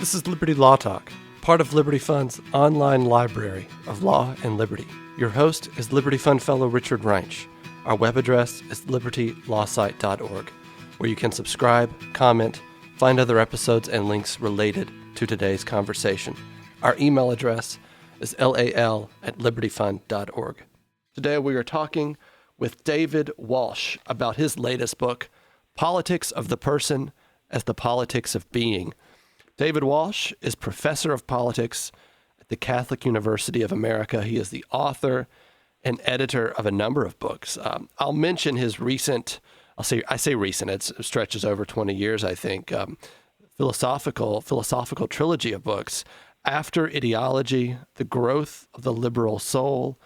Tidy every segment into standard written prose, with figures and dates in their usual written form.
This is Liberty Law Talk, part of Liberty Fund's online library of law and liberty. Your host is Liberty Fund Fellow Richard Reinsch. Our web address is libertylawsite.org, where you can subscribe, comment, find other episodes and links related to today's conversation. Our email address is lal@libertyfund.org. Today we are talking with David Walsh about his latest book, Politics of the Person as the Politics of Being. David Walsh is professor of politics at the Catholic University of America. He is the author and editor of a number of books. I'll mention his recent, I say recent, it stretches over 20 years, I think, philosophical trilogy of books, After Ideology, The Growth of the Liberal Soul,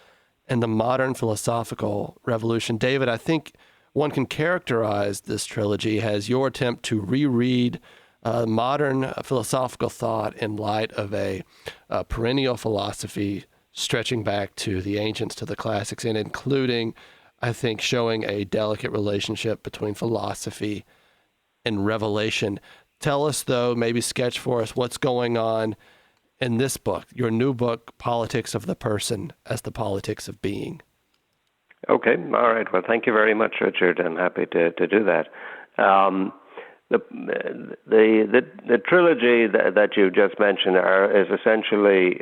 and the Modern Philosophical Revolution. David, I think one can characterize this trilogy as your attempt to reread modern philosophical thought in light of a perennial philosophy stretching back to the ancients, to the classics, and including, I think, showing a delicate relationship between philosophy and revelation. Tell us, though, maybe sketch for us what's going on in this book, your new book, Politics of the Person as the Politics of Being. Okay, all right. Well, thank you very much, Richard. I'm happy to do that. The trilogy that you just mentioned is essentially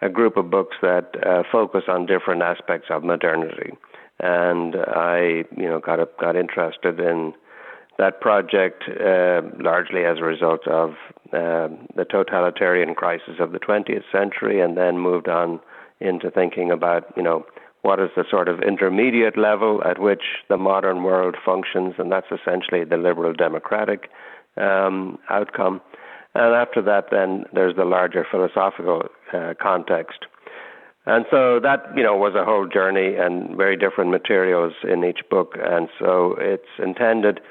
a group of books that focus on different aspects of modernity, and I, got interested in that project largely as a result of the totalitarian crisis of the 20th century, and then moved on into thinking about, what is the sort of intermediate level at which the modern world functions, and that's essentially the liberal democratic outcome. And after that, then there's the larger philosophical context. And so that, was a whole journey and very different materials in each book. And so it's intended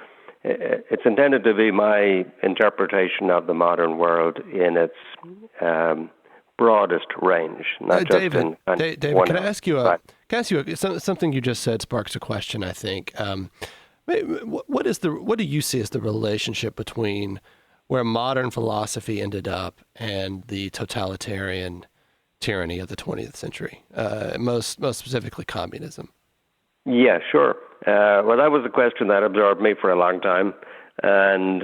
to be my interpretation of the modern world in its broadest range, not just David, one. Can I ask you something you just said sparks a question, I think. What do you see as the relationship between where modern philosophy ended up and the totalitarian tyranny of the 20th century, most specifically communism? Yeah, sure. Well, that was a question that absorbed me for a long time, and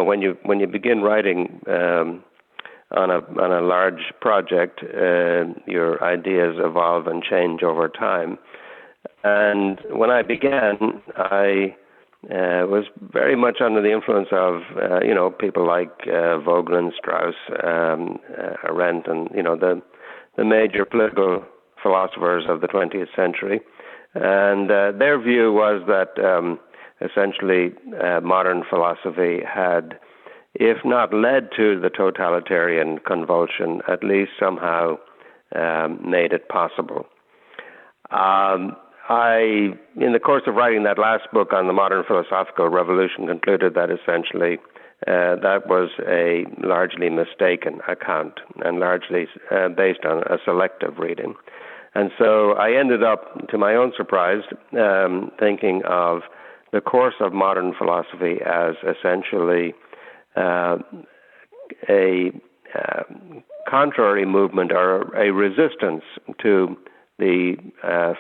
when you begin writing on a large project, your ideas evolve and change over time. And when I began, I was very much under the influence of people like Vogel, Strauss, Arendt, and the major political philosophers of the 20th century. And their view was that essentially modern philosophy had, if not led to the totalitarian convulsion, at least somehow made it possible. I, in the course of writing that last book on the modern philosophical revolution, concluded that essentially that was a largely mistaken account and largely based on a selective reading. And so I ended up, to my own surprise, thinking of the course of modern philosophy as essentially a contrary movement or a resistance to the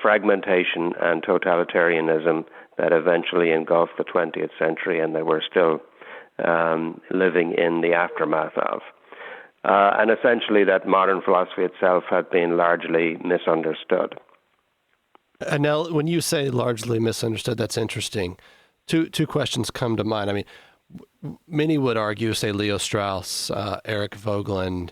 fragmentation and totalitarianism that eventually engulfed the 20th century and that we're still living in the aftermath of. And essentially that modern philosophy itself had been largely misunderstood. And now, when you say largely misunderstood, that's interesting. Two questions come to mind. I mean, many would argue, say, Leo Strauss, Eric Voegelin,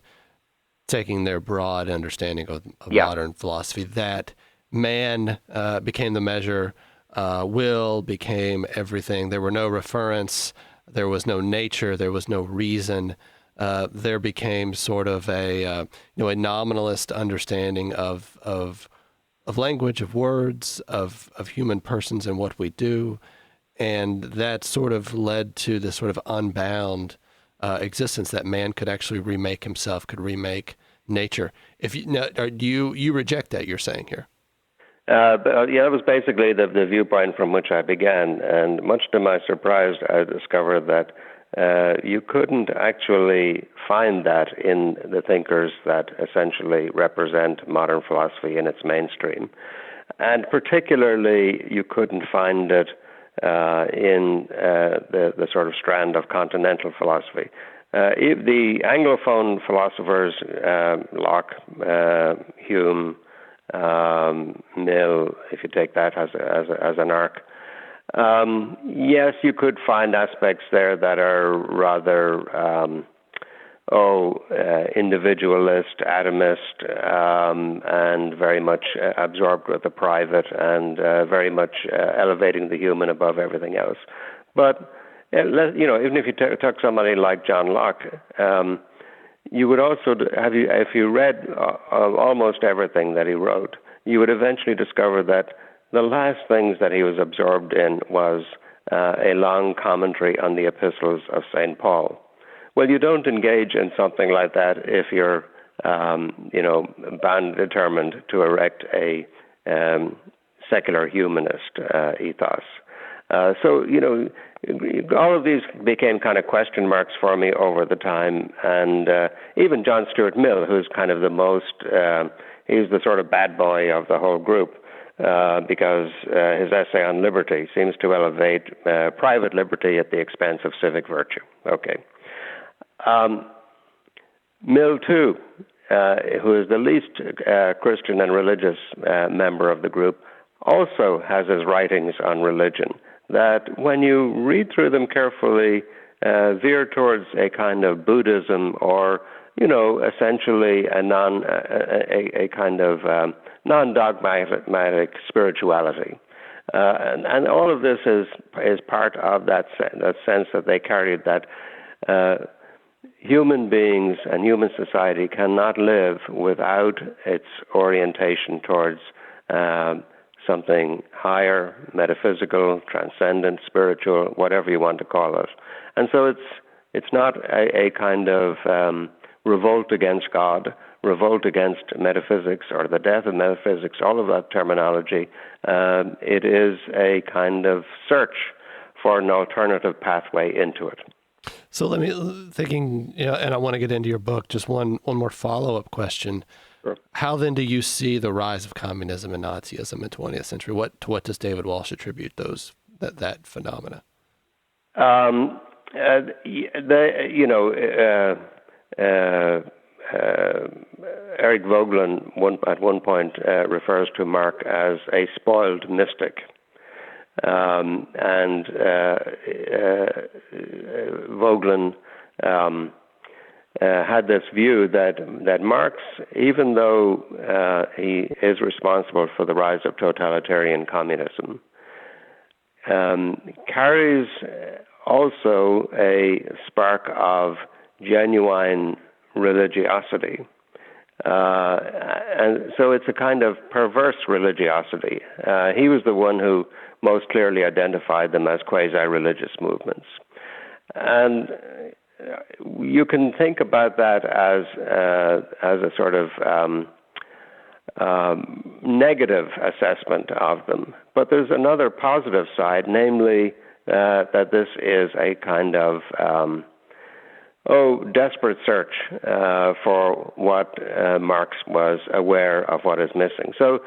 taking their broad understanding of modern philosophy, that man became the measure, will became everything. There were no referents, there was no nature, there was no reason. There became sort of a nominalist understanding of language, of words, of human persons and what we do. And that sort of led to this sort of unbound existence that man could actually remake himself, could remake nature. Do you reject that, you're saying here? That was basically the viewpoint from which I began. And much to my surprise, I discovered that you couldn't actually find that in the thinkers that essentially represent modern philosophy in its mainstream. And particularly, you couldn't find it in the sort of strand of continental philosophy. The Anglophone philosophers, Locke, Hume, Mill, if you take that as an arc, yes, you could find aspects there that are rather individualist, atomist, and very much absorbed with the private, and very much elevating the human above everything else. But even if you took somebody like John Locke, you would also if you read almost everything that he wrote, you would eventually discover that the last things that he was absorbed in was a long commentary on the epistles of St. Paul. Well, you don't engage in something like that if you're, determined to erect a secular humanist ethos. So, all of these became kind of question marks for me over the time. And even John Stuart Mill, who's kind of the most, he's the sort of bad boy of the whole group, because his essay on liberty seems to elevate private liberty at the expense of civic virtue. Okay. Mill, too, who is the least Christian and religious member of the group, also has his writings on religion that, when you read through them carefully, veer towards a kind of Buddhism, or, essentially a kind of non-dogmatic spirituality. And all of this is part of that sense that they carried, that human beings and human society cannot live without its orientation towards something higher, metaphysical, transcendent, spiritual, whatever you want to call it. And so it's not a kind of revolt against God, revolt against metaphysics, or the death of metaphysics, all of that terminology. It is a kind of search for an alternative pathway into it. So thinking, and I want to get into your book, just one more follow-up question. Sure. How then do you see the rise of communism and Nazism in the 20th century? What does David Walsh attribute that phenomena? Eric Voegelin at one point refers to Marx as a spoiled mystic. And Voegelin had this view that Marx, even though he is responsible for the rise of totalitarian communism, carries also a spark of genuine religiosity. And so it's a kind of perverse religiosity. He was the one who most clearly identified them as quasi-religious movements. And you can think about that as a sort of negative assessment of them. But there's another positive side, namely that this is a kind of desperate search for what Marx was aware of what is missing. So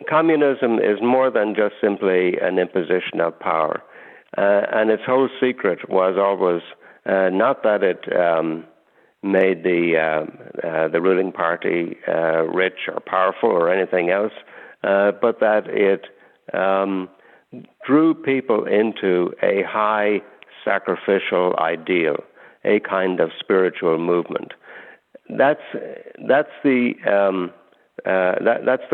communism is more than just simply an imposition of power. And its whole secret was always not that it made the ruling party rich or powerful or anything else, but that it drew people into a high sacrificial ideal, a kind of spiritual movement. That's the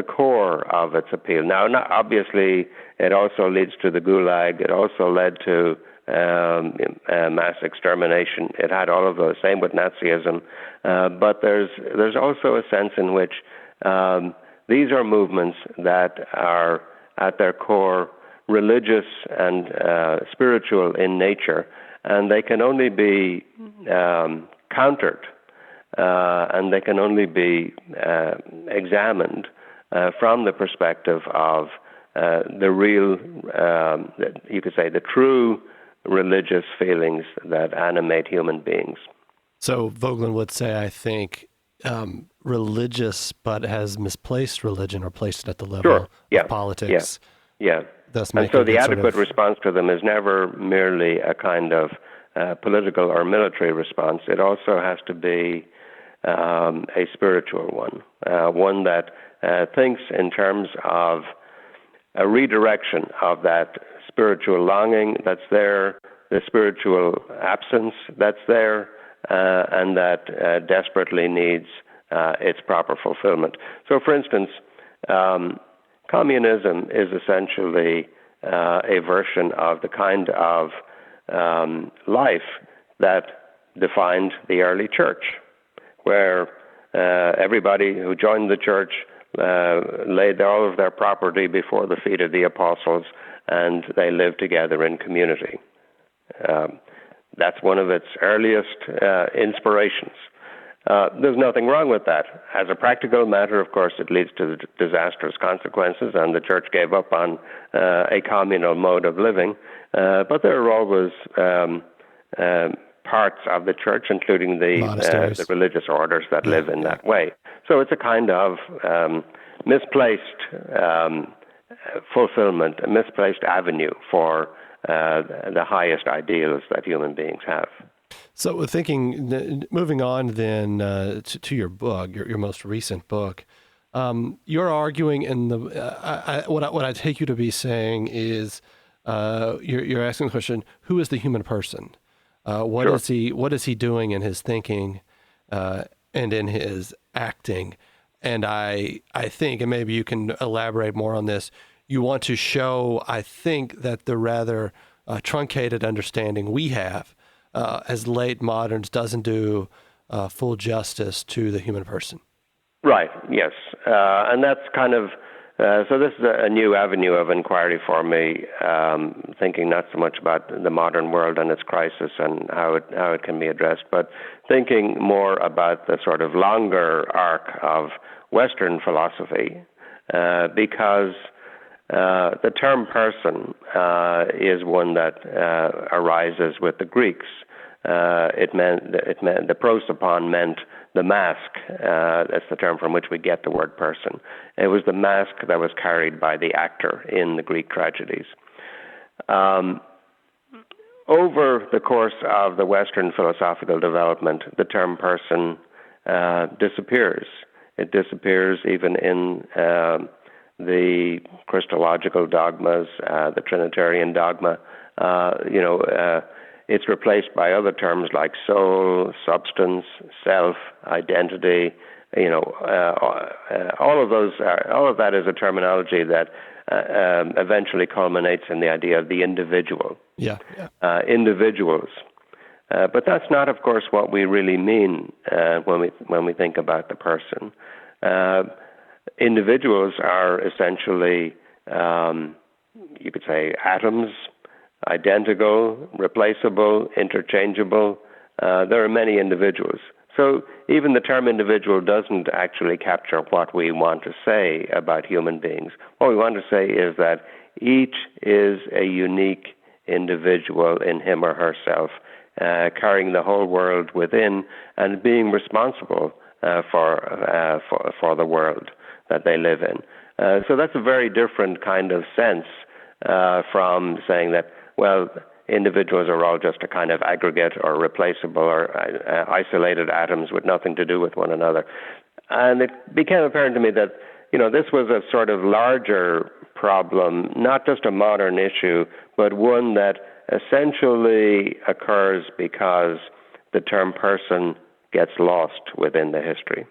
core of its appeal. Now, obviously, it also leads to the Gulag. It also led to mass extermination. It had all of those. Same with Nazism. But there's also a sense in which these are movements that are at their core religious and spiritual in nature, and they can only be countered, and they can only be examined from the perspective of the real, you could say, the true religious feelings that animate human beings. So Vogelin would say, I think, religious, but has misplaced religion or placed it at the level of politics. Yeah. Thus And so the adequate response to them is never merely a kind of political or military response. It also has to be a spiritual one, one that thinks in terms of a redirection of that spiritual longing that's there, the spiritual absence that's there, and that desperately needs its proper fulfillment. So, for instance, communism is essentially a version of the kind of life that defined the early church, where everybody who joined the church laid all of their property before the feet of the apostles, and they lived together in community. That's one of its earliest inspirations. There's nothing wrong with that. As a practical matter, of course, it leads to disastrous consequences, and the church gave up on a communal mode of living. But there are always parts of the church, including the religious orders that live in that way. So it's a kind of misplaced fulfillment, a misplaced avenue for the highest ideals that human beings have. So moving on then to your book, your most recent book, you're arguing in what I take you to be saying is you're asking the question, who is the human person? What is he doing in his thinking and in his acting? And I think, and maybe you can elaborate more on this, you want to show, I think, that the rather truncated understanding we have as late moderns doesn't do full justice to the human person. Right, yes. And that's kind of, so this is a new avenue of inquiry for me, thinking not so much about the modern world and its crisis and how it can be addressed, but thinking more about the sort of longer arc of Western philosophy, because the term person is one that arises with the Greeks. It meant the prosopon meant the mask. That's the term from which we get the word person. It was the mask that was carried by the actor in the Greek tragedies. Over the course of the Western philosophical development, the term person disappears. It disappears even in the Christological dogmas, the Trinitarian dogma. It's replaced by other terms like soul, substance, self, identity. All of that is a terminology that eventually culminates in the idea of the individual. Individuals. But that's not, of course, what we really mean when we think about the person. Individuals are essentially, you could say, atoms, identical, replaceable, interchangeable. There are many individuals. So even the term individual doesn't actually capture what we want to say about human beings. What we want to say is that each is a unique individual in him or herself, carrying the whole world within and being responsible for the world that they live in. So that's a very different kind of sense from saying that, well, individuals are all just a kind of aggregate or replaceable or isolated atoms with nothing to do with one another. And it became apparent to me that, this was a sort of larger problem, not just a modern issue, but one that essentially occurs because the term person gets lost within the history.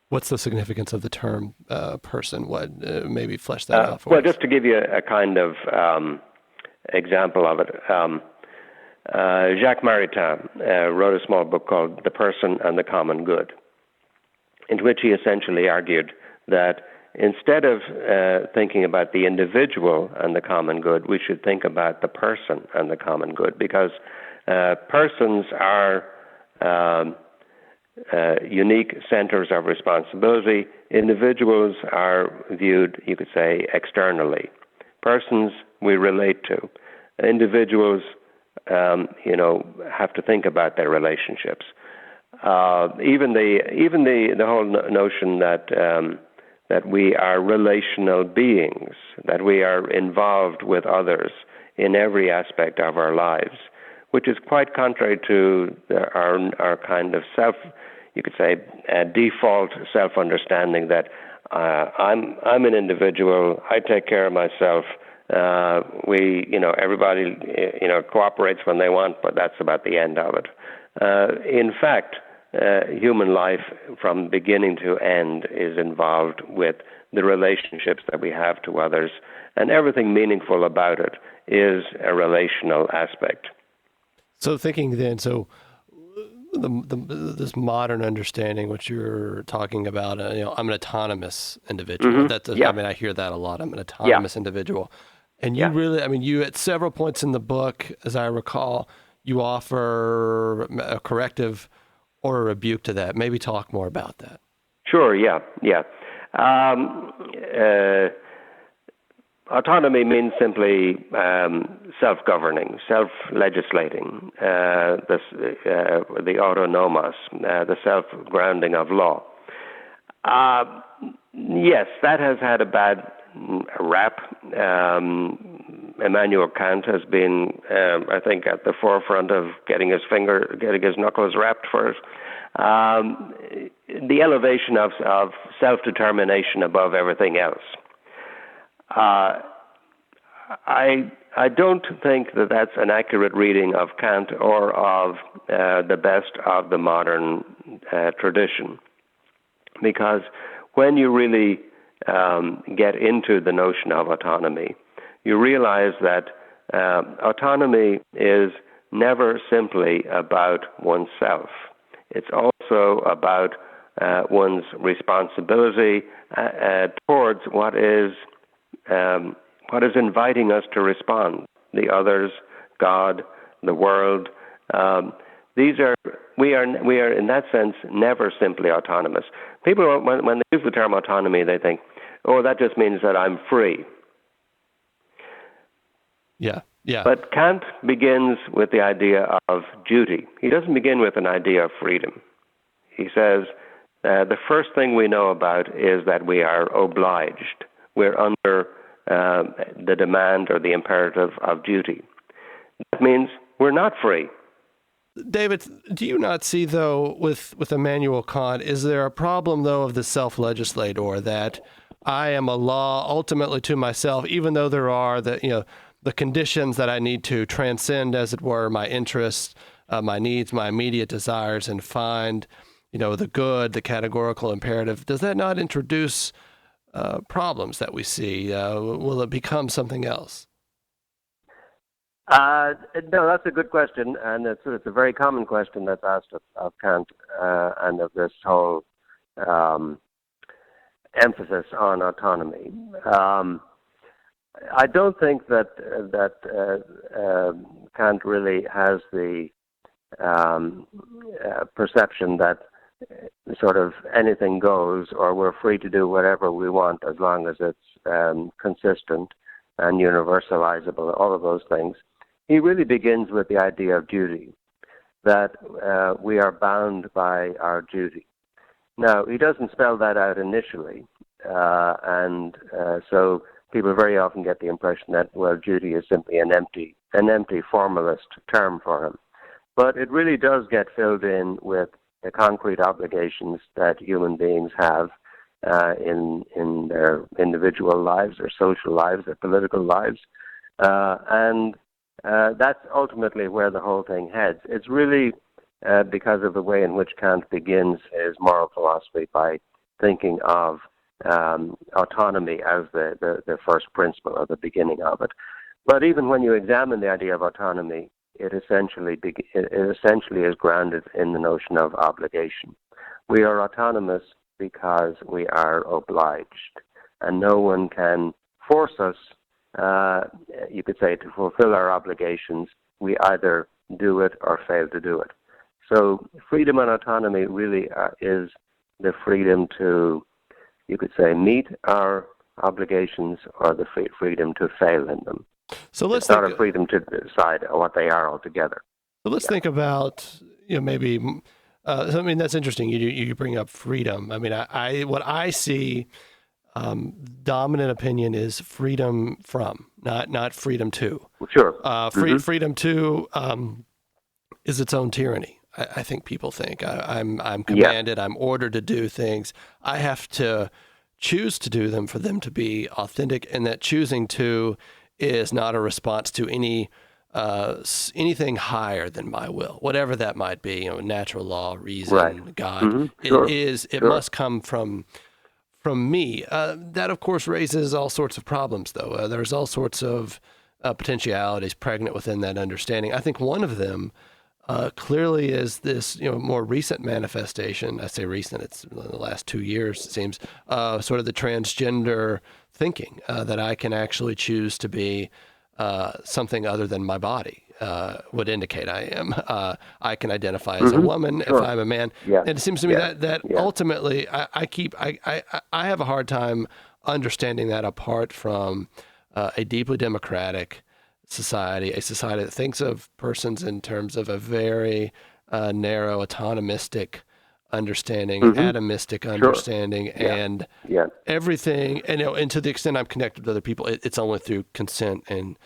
What's the significance of the term person? What maybe flesh that out for us? Well, just to give you a kind of example of it, Jacques Maritain wrote a small book called The Person and the Common Good, in which he essentially argued that instead of thinking about the individual and the common good, we should think about the person and the common good, because persons are unique centers of responsibility. Individuals are viewed, you could say, externally. Persons we relate to. Individuals have to think about their relationships. Even the whole notion that we are relational beings, that we are involved with others in every aspect of our lives, which is quite contrary to our kind of you could say, default self-understanding that I'm an individual, I take care of myself. Everybody, cooperates when they want, but that's about the end of it. In fact, human life from beginning to end is involved with the relationships that we have to others, and everything meaningful about it is a relational aspect. So thinking then, this modern understanding, which you're talking about, I'm an autonomous individual. Mm-hmm. I hear that a lot. I'm an autonomous individual. And you really, you at several points in the book, as I recall, you offer a corrective or a rebuke to that. Maybe talk more about that. Sure, yeah. Autonomy means simply self-governing, self-legislating, the autonomos, the self-grounding of law. Yes, that has had a bad rap. Immanuel Kant has been, I think, at the forefront of getting his knuckles rapped for it. The elevation of self-determination above everything else. I don't think that that's an accurate reading of Kant or of the best of the modern tradition, because when you really get into the notion of autonomy, you realize that autonomy is never simply about oneself. It's also about one's responsibility towards what is inviting us to respond. The others, God, the world. We are in that sense never simply autonomous. People, when they use the term autonomy, they think, "Oh, that just means that I'm free." Yeah. But Kant begins with the idea of duty. He doesn't begin with an idea of freedom. He says the first thing we know about is that we are obliged. We're under the demand or the imperative of duty. That means we're not free. David, do you not see, though, with Immanuel Kant, is there a problem, though, of the self-legislator, that I am a law ultimately to myself, even though there are the conditions that I need to transcend, as it were, my interests, my needs, my immediate desires, and find, the good, the categorical imperative? Does that not introduce problems that we see? Will it become something else? No, that's a good question, and it's a very common question that's asked of Kant and of this whole emphasis on autonomy. I don't think that Kant really has the perception that sort of anything goes, or we're free to do whatever we want as long as it's consistent and universalizable, all of those things. He really begins with the idea of duty, that we are bound by our duty. Now, he doesn't spell that out initially, and so people very often get the impression that, well, duty is simply an empty formalist term for him. But it really does get filled in with the concrete obligations that human beings have in their individual lives, their social lives, their political lives, and that's ultimately where the whole thing heads. It's really because of the way in which Kant begins his moral philosophy by thinking of autonomy as the first principle or the beginning of it. But even when you examine the idea of autonomy, it essentially is grounded in the notion of obligation. We are autonomous because we are obliged, and no one can force us, you could say, to fulfill our obligations. We either do it or fail to do it. So freedom and autonomy really is the freedom to, you could say, meet our obligations or the freedom to fail in them. So let's It's not think. a freedom to decide what they are altogether. So let's think about, maybe. I mean, that's interesting. You bring up freedom. I mean, I what I see, dominant opinion is freedom from, not freedom to. Sure. Freedom to is its own tyranny. I think people think I'm Yeah. commanded, I'm ordered to do things. I have to choose to do them for them to be authentic, and that choosing to is not a response to anything higher than my will, whatever that might be. Natural law, reason, Right. God. Sure. It Sure. must come from me. That of course raises all sorts of problems, though. There's all sorts of potentialities pregnant within that understanding. I think one of them clearly is this, more recent manifestation. I say recent; it's in the last 2 years. It seems sort of the transgender thinking that I can actually choose to be something other than my body would indicate I am. I can identify as a woman if I'm a man. Yeah. And it seems to me Yeah. that ultimately I have a hard time understanding that apart from a deeply democratic society, a society that thinks of persons in terms of a very narrow, autonomistic understanding, atomistic understanding, and Yeah. everything. And to the extent I'm connected to other people, it's only through consent and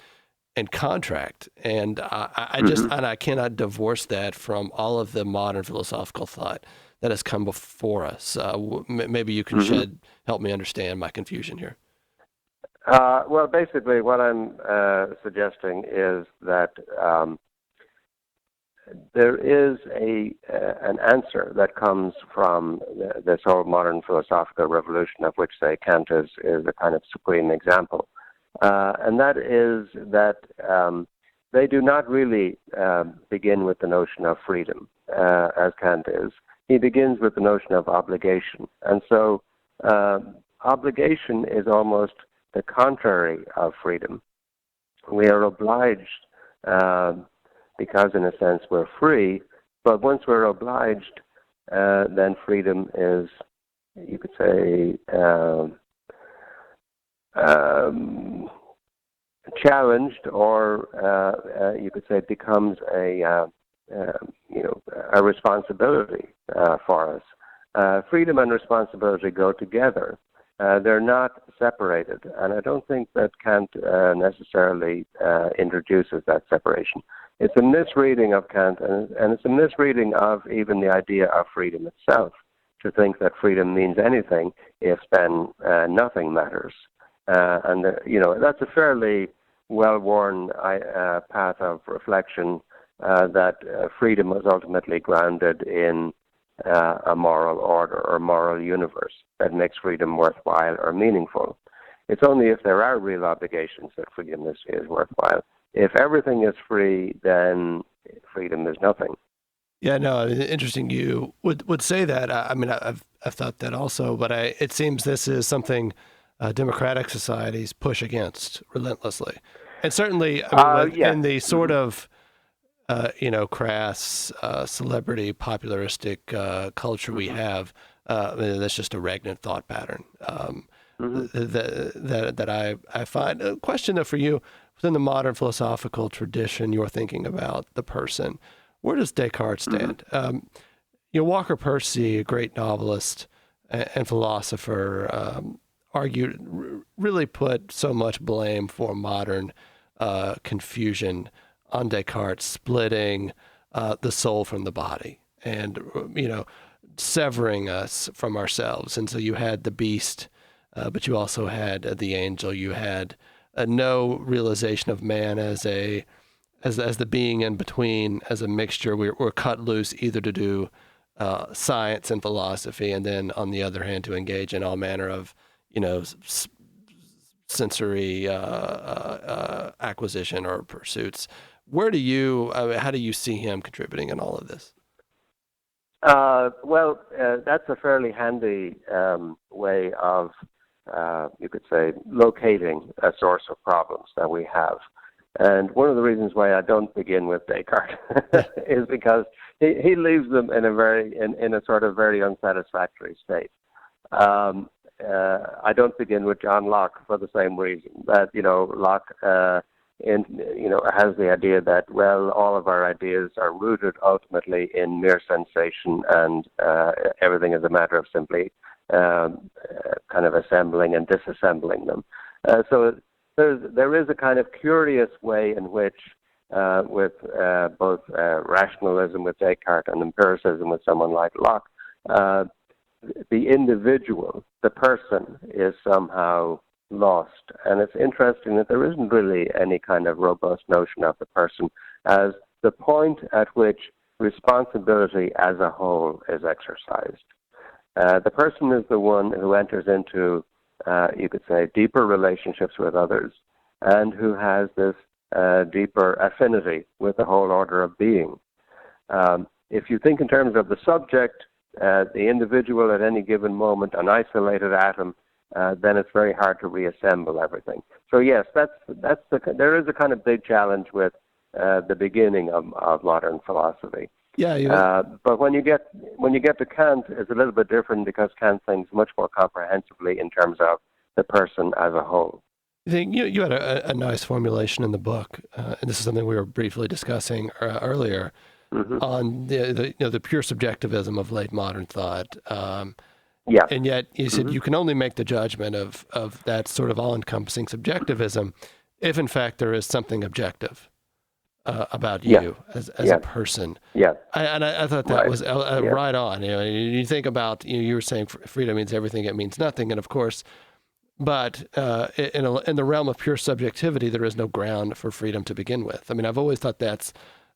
contract. And I just and I cannot divorce that from all of the modern philosophical thought that has come before us. Maybe you can help me understand my confusion here. Well, basically, what I'm suggesting is that there is an answer that comes from this whole modern philosophical revolution, of which, say, Kant is a kind of supreme example, and that is that they do not really begin with the notion of freedom, as Kant is. He begins with the notion of obligation, and so obligation is almost the contrary of freedom. We are obliged because, in a sense, we're free, but once we're obliged, then freedom is, you could say, challenged, or you could say becomes a responsibility for us. Freedom and responsibility go together. They're not separated, and I don't think that Kant necessarily introduces that separation. It's a misreading of Kant, and it's a misreading of even the idea of freedom itself, to think that freedom means anything if then nothing matters. That's a fairly well-worn path of reflection, that freedom was ultimately grounded in a moral order or moral universe that makes freedom worthwhile or meaningful. It's only if there are real obligations that freedom is worthwhile. If everything is free, then freedom is nothing. Yeah, no, interesting. You would say that. I mean, I've thought that also, but it seems this is something democratic societies push against relentlessly, and certainly, in the sort of crass celebrity popularistic culture we have, that's just a regnant thought pattern that I find. A question though for you, within the modern philosophical tradition, you're thinking about the person. Where does Descartes stand? Walker Percy, a great novelist and philosopher, really put so much blame for modern confusion on Descartes, splitting the soul from the body and, severing us from ourselves. And so you had the beast, but you also had the angel. You had no realization of man as the being in between, as a mixture. We're cut loose either to do science and philosophy, and then on the other hand to engage in all manner of sensory acquisition or pursuits. How do you see him contributing in all of this? That's a fairly handy way of, you could say, locating a source of problems that we have. And one of the reasons why I don't begin with Descartes is because he leaves them in a sort of very unsatisfactory state. I don't begin with John Locke for the same reason, that Locke has the idea that, well, all of our ideas are rooted ultimately in mere sensation, and everything is a matter of simply kind of assembling and disassembling them. So there is a kind of curious way in which, with both rationalism with Descartes and empiricism with someone like Locke, the individual, the person, is somehow lost. And it's interesting that there isn't really any kind of robust notion of the person as the point at which responsibility as a whole is exercised. The person is the one who enters into, you could say, deeper relationships with others, and who has this deeper affinity with the whole order of being. If you think in terms of the subject, the individual at any given moment, an isolated atom, then it's very hard to reassemble everything. So yes, there is a kind of big challenge with the beginning of modern philosophy. Yeah. But when you get to Kant, it's a little bit different, because Kant thinks much more comprehensively in terms of the person as a whole. You had a nice formulation in the book, and this is something we were briefly discussing earlier, on the pure subjectivism of late modern thought. And yet you said you can only make the judgment of that sort of all-encompassing subjectivism if, in fact, there is something objective about you as a person. Yeah. I thought that was right on. You think about, you were saying freedom means everything, it means nothing. And of course, but in the realm of pure subjectivity, there is no ground for freedom to begin with. I mean, I've always thought that's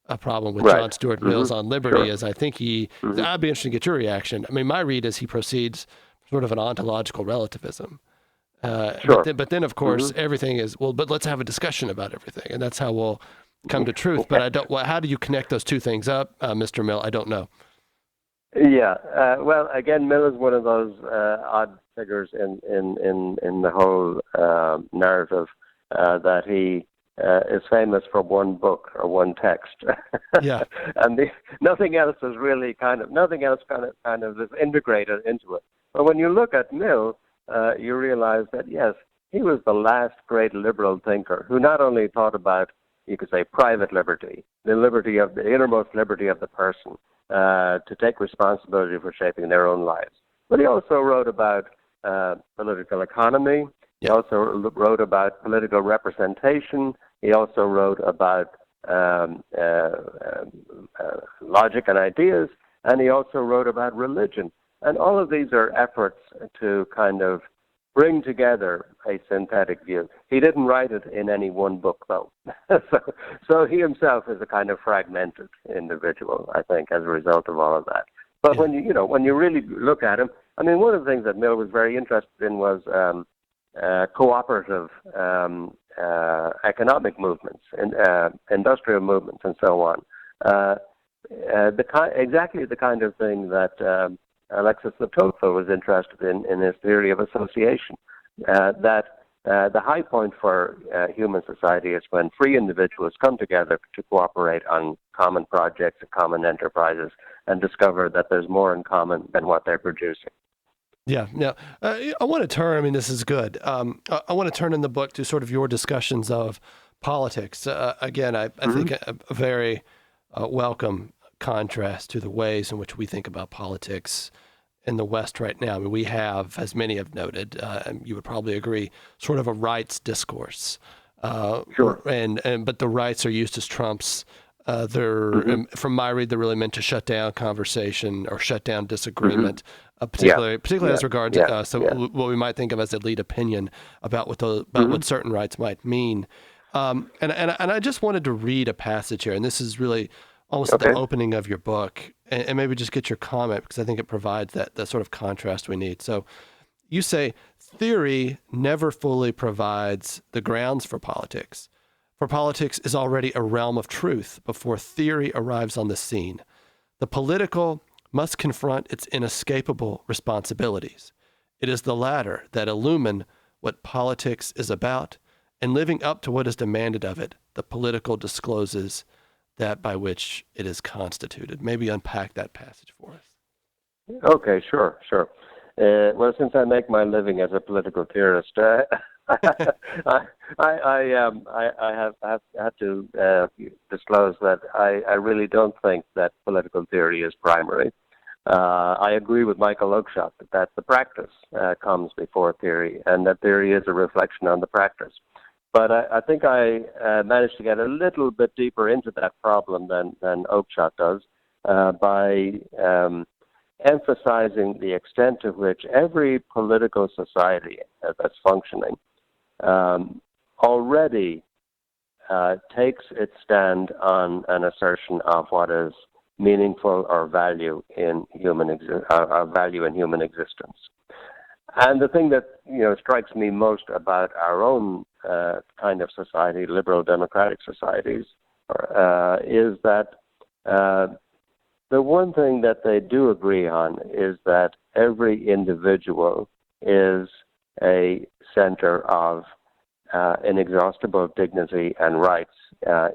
a problem with John Stuart Mill's on liberty, is I think I'd be interested to get your reaction. I mean, my read is he proceeds sort of an ontological relativism. But then, of course, everything is, but let's have a discussion about everything. And that's how we'll come to truth. But how do you connect those two things up, Mr. Mill? I don't know. Yeah. Well, again, Mill is one of those odd figures in the whole narrative, that he is famous for one book or one text. Yeah. And nothing else is really kind of is integrated into it. But when you look at Mill, you realize that, yes, he was the last great liberal thinker who not only thought about, you could say, private liberty, the innermost liberty of the person, to take responsibility for shaping their own lives, but he also wrote about political economy. He also wrote about political representation. He also wrote about logic and ideas, and he also wrote about religion. And all of these are efforts to kind of bring together a synthetic view. He didn't write it in any one book, though. So he himself is a kind of fragmented individual, I think, as a result of all of that. But when you really look at him, I mean, one of the things that Mill was very interested in was cooperative economic movements and industrial movements and so on. Exactly the kind of thing that Alexis de Tocqueville was interested in his theory of association. That the high point for human society is when free individuals come together to cooperate on common projects and common enterprises and discover that there's more in common than what they're producing. Yeah. Now, I want to turn, I mean, this is good. I want to turn in the book to sort of your discussions of politics. Again, I think a very welcome contrast to the ways in which we think about politics in the West right now. I mean, we have, as many have noted, and you would probably agree, sort of a rights discourse. Sure. But the rights are used as trumps. From my read, they're really meant to shut down conversation or shut down disagreement, particularly as regards what we might think of as elite opinion about what certain rights might mean. And I just wanted to read a passage here, and this is really almost at the opening of your book, and maybe just get your comment, because I think it provides that sort of contrast we need. So you say, theory never fully provides the grounds for politics. For politics is already a realm of truth before theory arrives on the scene. The political must confront its inescapable responsibilities. It is the latter that illumine what politics is about, and living up to what is demanded of it, the political discloses that by which it is constituted. Maybe unpack that passage for us. Okay, sure. Well, since I make my living as a political theorist, I have to disclose that I really don't think that political theory is primary. I agree with Michael Oakeshott that the practice comes before theory, and that theory is a reflection on the practice. But I think I managed to get a little bit deeper into that problem than Oakeshott does by emphasizing the extent to which every political society that's functioning already takes its stand on an assertion of what is meaningful or value in human existence. And the thing that strikes me most about our own kind of society, liberal democratic societies, is that the one thing that they do agree on is that every individual is a center of inexhaustible dignity and rights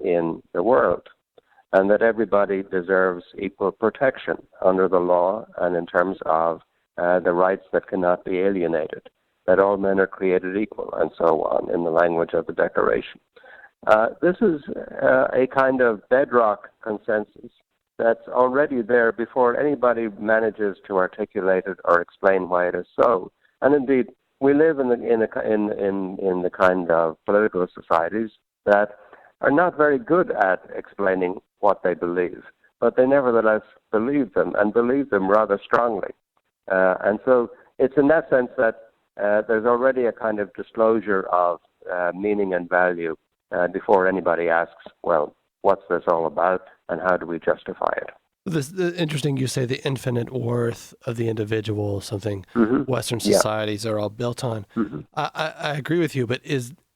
in the world, and that everybody deserves equal protection under the law and in terms of the rights that cannot be alienated, that all men are created equal, and so on, in the language of the Declaration. This is a kind of bedrock consensus that's already there before anybody manages to articulate it or explain why it is so. And indeed, we live in the kind of political societies that are not very good at explaining what they believe, but they nevertheless believe them, and believe them rather strongly. And so it's in that sense that there's already a kind of disclosure of meaning and value before anybody asks, well, what's this all about, and how do we justify it? This interesting. You say the infinite worth of the individual, something Western societies are all built on. I agree with you, but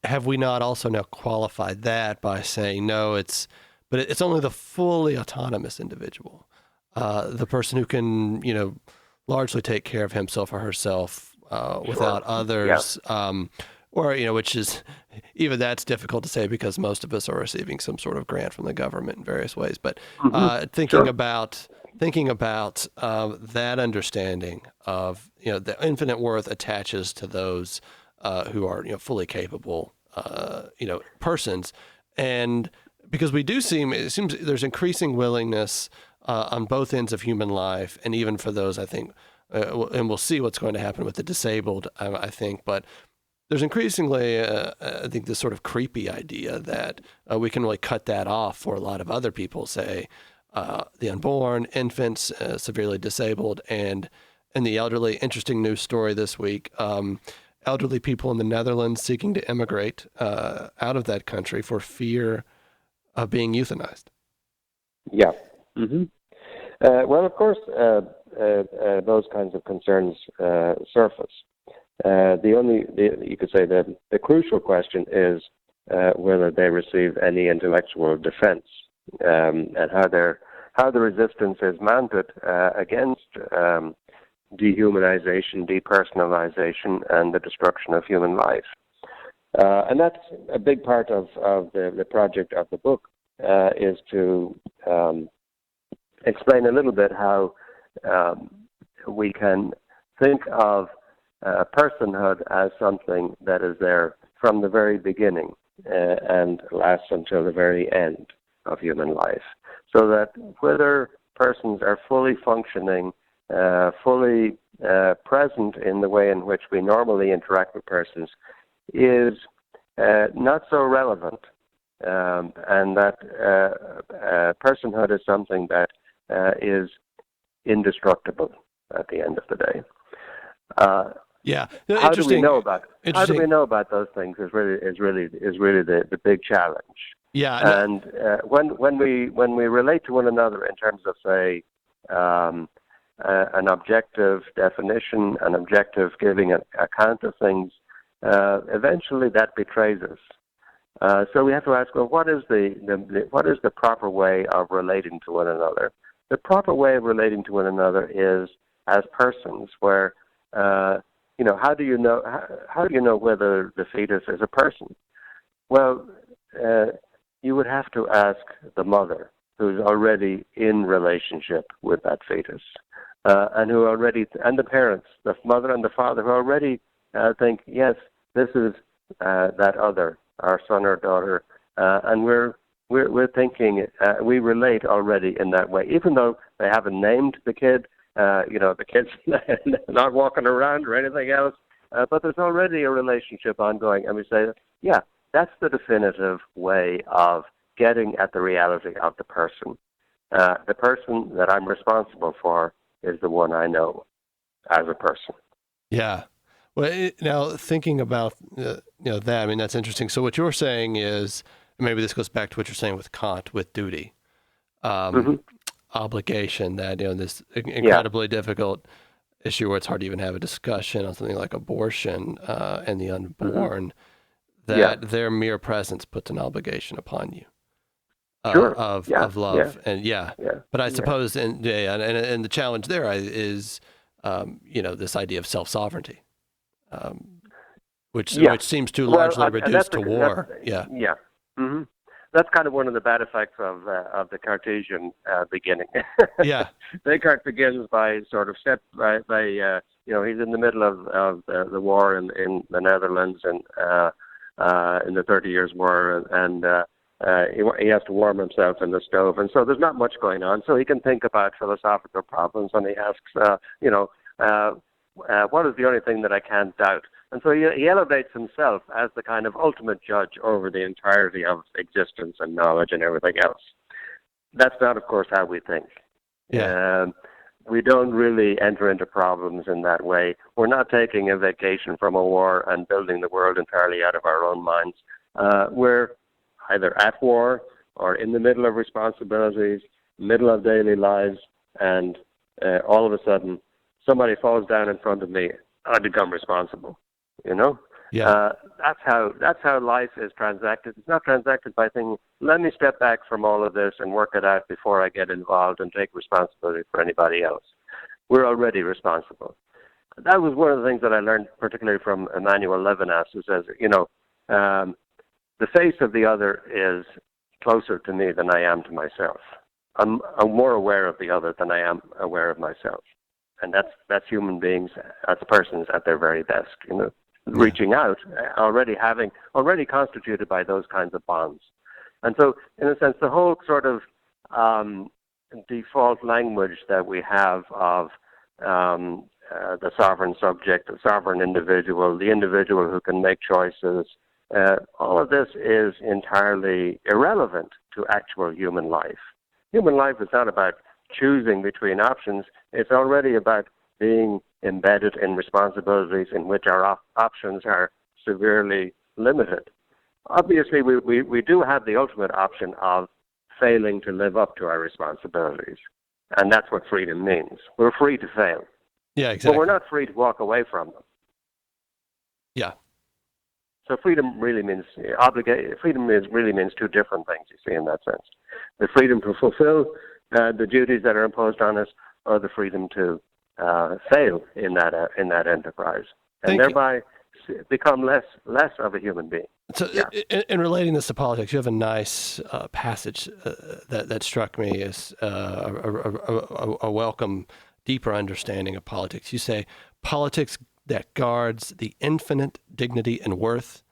have we not also now qualified that by saying no? It's only the fully autonomous individual, the person who can largely take care of himself or herself without others. Or, which is, even that's difficult to say because most of us are receiving some sort of grant from the government in various ways. But thinking about that understanding of, the infinite worth attaches to those who are, fully capable, persons. And because it seems there's increasing willingness on both ends of human life, and even for those, I think, and we'll see what's going to happen with the disabled, I think, but there's increasingly, I think, this sort of creepy idea that we can really cut that off for a lot of other people, say the unborn, infants, severely disabled, and the elderly. Interesting news story this week. Elderly people in the Netherlands seeking to immigrate out of that country for fear of being euthanized. Yeah. Well, of course, those kinds of concerns surface. You could say that the crucial question is whether they receive any intellectual defense, and how the resistance is mounted against dehumanization, depersonalization, and the destruction of human life. And that's a big part of the project of the book, is to explain a little bit how we can think of personhood as something that is there from the very beginning and lasts until the very end of human life. So that whether persons are fully functioning, fully present in the way in which we normally interact with persons is not so relevant, and that personhood is something that is indestructible at the end of the day. How do we know about it? How do we know about those things is really the big challenge. Yeah. And when we relate to one another in terms of, say, an objective definition, an objective giving an account of things, eventually that betrays us. So we have to ask, well, what is the proper way of relating to one another? The proper way of relating to one another is as persons, where how do you know whether the fetus is a person? Well, you would have to ask the mother, who's already in relationship with that fetus, and the parents, the mother and the father, who already think, yes, this is that other, our son or daughter, and we're thinking, we relate already in that way, even though they haven't named the kid. The kid's not walking around or anything else, but there's already a relationship ongoing, and we say, yeah, that's the definitive way of getting at the reality of the person. The person that I'm responsible for is the one I know as a person. Yeah. Well, now thinking about that, I mean, that's interesting. So what you're saying is, maybe this goes back to what you're saying with Kant, with duty, obligation, that, this incredibly difficult issue where it's hard to even have a discussion on something like abortion and the unborn, that their mere presence puts an obligation upon you. Of love. And but I suppose and the challenge there is this idea of self-sovereignty, which seems to largely reduce to war. That's kind of one of the bad effects of the Cartesian beginning. Descartes begins by sort of he's in the middle of the war in the Netherlands and in the 30 Years' War, and he has to warm himself in the stove, and so there's not much going on. So he can think about philosophical problems, and he asks, what is the only thing that I can't doubt? And so he elevates himself as the kind of ultimate judge over the entirety of existence and knowledge and everything else. That's not, of course, how we think. We don't really enter into problems in that way. We're not taking a vacation from a war and building the world entirely out of our own minds. We're either at war or in the middle of responsibilities, middle of daily lives, and all of a sudden somebody falls down in front of me, I become responsible. That's how life is transacted. It's not transacted by thinking, let me step back from all of this and work it out before I get involved and take responsibility for anybody else. We're already responsible. That was one of the things that I learned, particularly from Emmanuel Levinas, who says, the face of the other is closer to me than I am to myself. I'm more aware of the other than I am aware of myself. And that's human beings, that's persons at their very best, reaching out, already constituted by those kinds of bonds. And so, in a sense, the whole sort of default language that we have of the sovereign subject, the sovereign individual, the individual who can make choices, all of this is entirely irrelevant to actual human life. Human life is not about choosing between options. It's already about being embedded in responsibilities in which our options are severely limited. Obviously, we do have the ultimate option of failing to live up to our responsibilities. And that's what freedom means. We're free to fail. Yeah, exactly. But we're not free to walk away from them. Yeah. So freedom really means really means two different things, you see, in that sense. The freedom to fulfill the duties that are imposed on us, or the freedom to fail in that enterprise, and thereby become less of a human being. So, in relating this to politics, you have a nice passage that struck me as a welcome, deeper understanding of politics. You say, politics that guards the infinite dignity and worth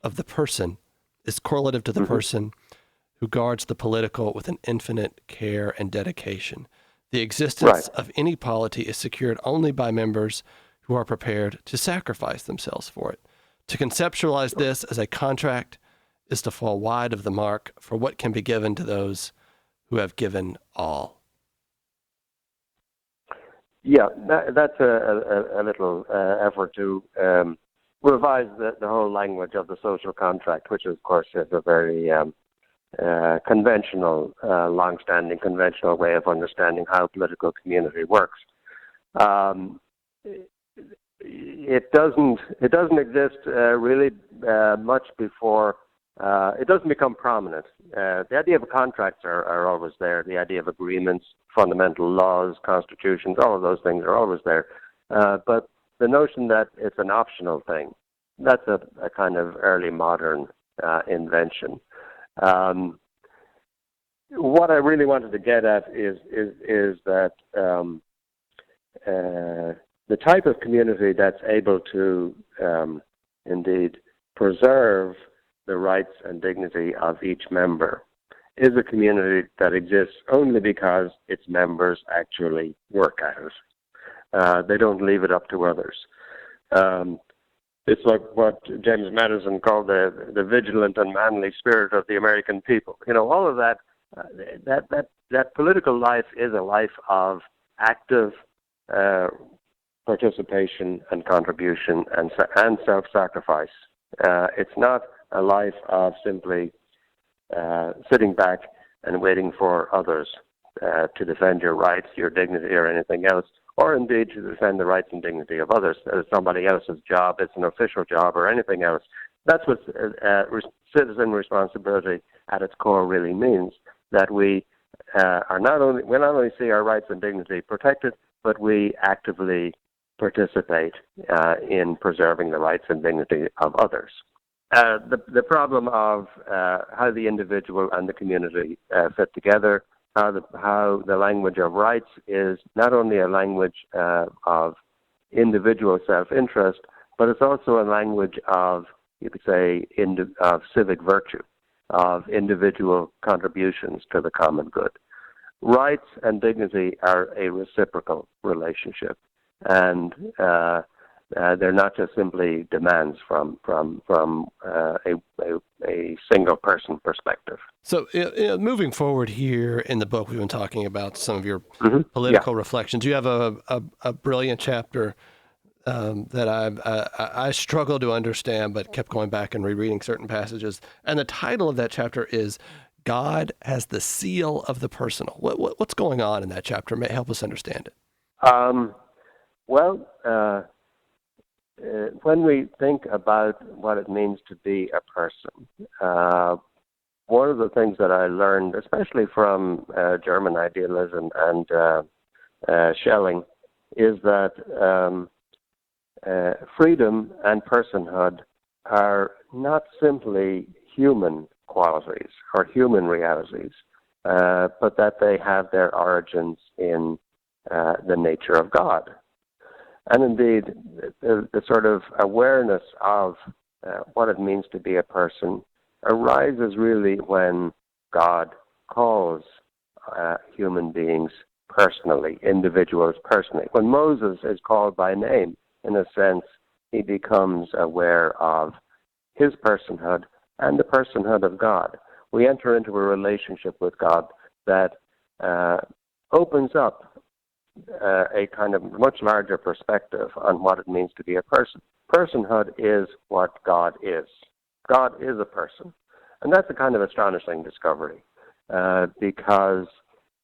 of the person is correlative to the person who guards the political with an infinite care and dedication. The existence of any polity is secured only by members who are prepared to sacrifice themselves for it. To conceptualize this as a contract is to fall wide of the mark for what can be given to those who have given all. Yeah, that's a little effort to revise the whole language of the social contract, which of course is a very conventional, long-standing conventional way of understanding how a political community works. It doesn't exist really much before it doesn't become prominent. The idea of contracts are always there. The idea of agreements, fundamental laws, constitutions, all of those things are always there. But the notion that it's an optional thing, that's a kind of early modern invention. What I really wanted to get at is that the type of community that's able to indeed preserve the rights and dignity of each member is a community that exists only because its members actually work at it. They don't leave it up to others. It's like what James Madison called the vigilant and manly spirit of the American people. All of that, that political life is a life of active participation and contribution and self-sacrifice. It's not a life of simply sitting back and waiting for others to defend your rights, your dignity, or anything else, or indeed to defend the rights and dignity of others. It's somebody else's job, it's an official job, or anything else. That's what citizen responsibility at its core really means, that we not only see our rights and dignity protected, but we actively participate in preserving the rights and dignity of others. The problem of how the individual and the community fit together, how the language of rights is not only a language of individual self-interest, but it's also a language of, you could say, of civic virtue, of individual contributions to the common good. Rights and dignity are a reciprocal relationship, and they're not just simply demands from a single person perspective. So, moving forward here in the book, we've been talking about some of your political reflections. You have a brilliant chapter that I struggled to understand, but kept going back and rereading certain passages. And the title of that chapter is "God as the Seal of the Personal." What's going on in that chapter? May help us understand it. When we think about what it means to be a person, one of the things that I learned, especially from German idealism and Schelling, is that freedom and personhood are not simply human qualities or human realities, but that they have their origins in the nature of God. And indeed, the sort of awareness of what it means to be a person arises really when God calls human beings personally, individuals personally. When Moses is called by name, in a sense, he becomes aware of his personhood and the personhood of God. We enter into a relationship with God that opens up a kind of much larger perspective on what it means to be a person. Personhood is what God is. God is a person. And that's a kind of astonishing discovery because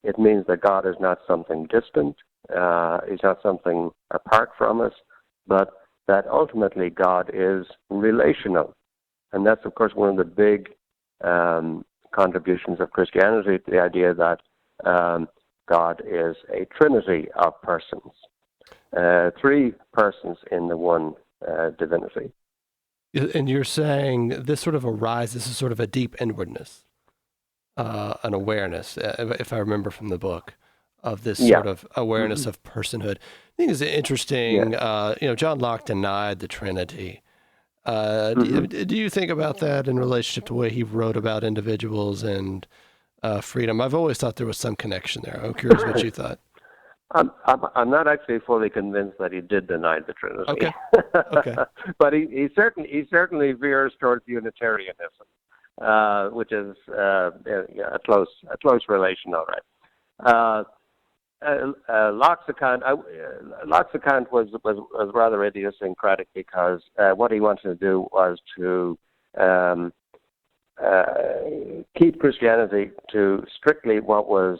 it means that God is not something distant, he's not something apart from us, but that ultimately God is relational. And that's, of course, one of the big contributions of Christianity to the idea that God is a trinity of persons, three persons in the one divinity. And you're saying this sort of arises as sort of a deep inwardness, an awareness, if I remember from the book, of this sort of awareness of personhood. I think it's interesting. John Locke denied the Trinity. Do you think about that in relationship to the way he wrote about individuals and freedom? I've always thought there was some connection there. I'm curious what you thought. I'm not actually fully convinced that he did deny the Trinity. Okay. But he certainly veers towards Unitarianism, which is a close relation, all right. Locke's account was rather idiosyncratic because what he wanted to do was to keep Christianity to strictly what was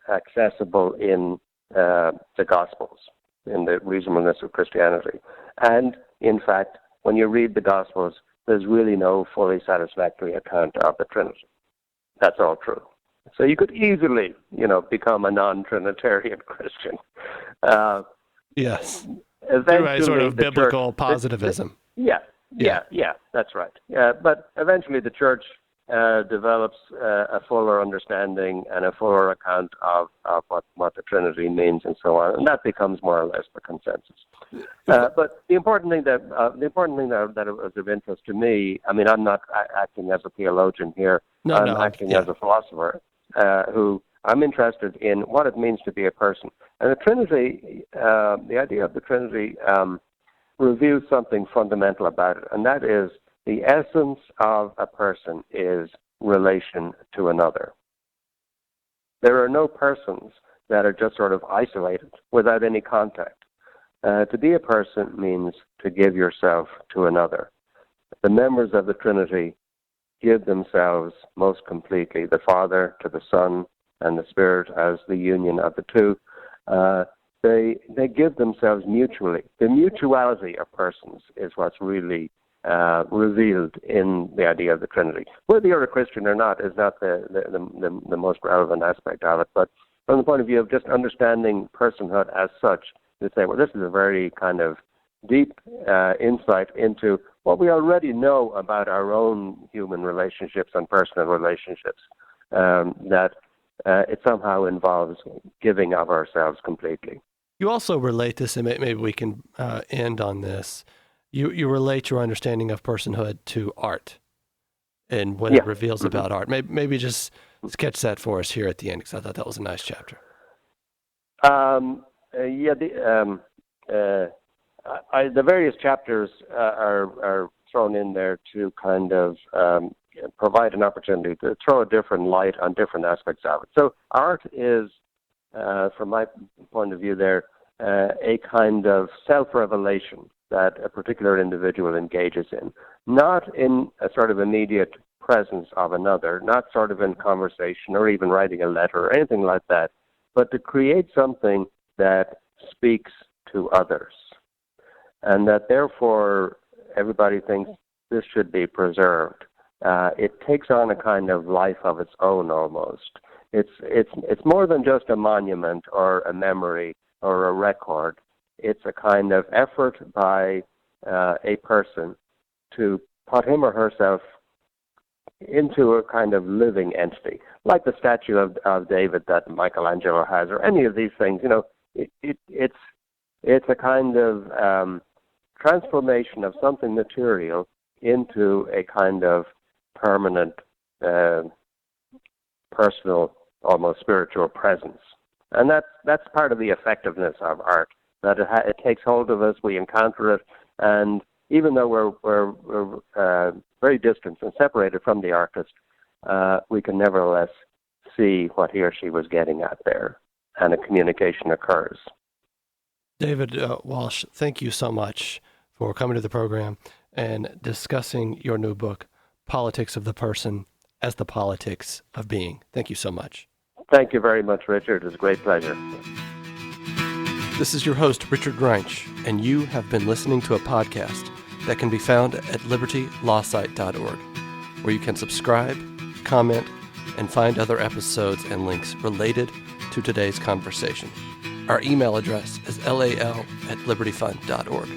accessible in the Gospels, in the reasonableness of Christianity. And in fact, when you read the Gospels, there's really no fully satisfactory account of the Trinity. That's all true. So you could easily, become a non-Trinitarian Christian. Yes. Through a sort of biblical positivism. Yeah, that's right. But eventually the Church develops a fuller understanding and a fuller account of what the Trinity means and so on, and that becomes more or less the consensus. But the important thing that was of interest to me, I mean, I'm not acting as a theologian here. I'm acting as a philosopher who I'm interested in what it means to be a person. And the Trinity, the idea of the Trinity reveals something fundamental about it, and that is the essence of a person is relation to another. There are no persons that are just sort of isolated without any contact. To be a person means to give yourself to another. The members of the Trinity give themselves most completely, the Father to the Son and the Spirit as the union of the two. They give themselves mutually. The mutuality of persons is what's really revealed in the idea of the Trinity. Whether you're a Christian or not is not the most relevant aspect of it, but from the point of view of just understanding personhood as such, to say, well, this is a very kind of deep insight into what we already know about our own human relationships and personal relationships, that it somehow involves giving of ourselves completely. You also relate this, and maybe we can end on this. You relate your understanding of personhood to art and what it reveals about art. Maybe just sketch that for us here at the end, because I thought that was a nice chapter. The various chapters are thrown in there to kind of provide an opportunity to throw a different light on different aspects of it. So art is, from my point of view there, a kind of self-revelation that a particular individual engages in, not in a sort of immediate presence of another, not sort of in conversation or even writing a letter or anything like that, but to create something that speaks to others. And that therefore everybody thinks this should be preserved. It takes on a kind of life of its own almost. It's more than just a monument or a memory or a record. It's a kind of effort by a person to put him or herself into a kind of living entity, like the statue of David that Michelangelo has, or any of these things. You know, it's a kind of transformation of something material into a kind of permanent, personal, almost spiritual presence. And that's part of the effectiveness of art, that it takes hold of us, we encounter it, and even though we're very distant and separated from the artist, we can nevertheless see what he or she was getting at there, and a communication occurs. David Walsh, thank you so much for coming to the program and discussing your new book, Politics of the Person as the Politics of Being. Thank you so much. Thank you very much, Richard. It was a great pleasure. This is your host, Richard Greinch, and you have been listening to a podcast that can be found at libertylawsite.org, where you can subscribe, comment, and find other episodes and links related to today's conversation. Our email address is lal@libertyfund.org.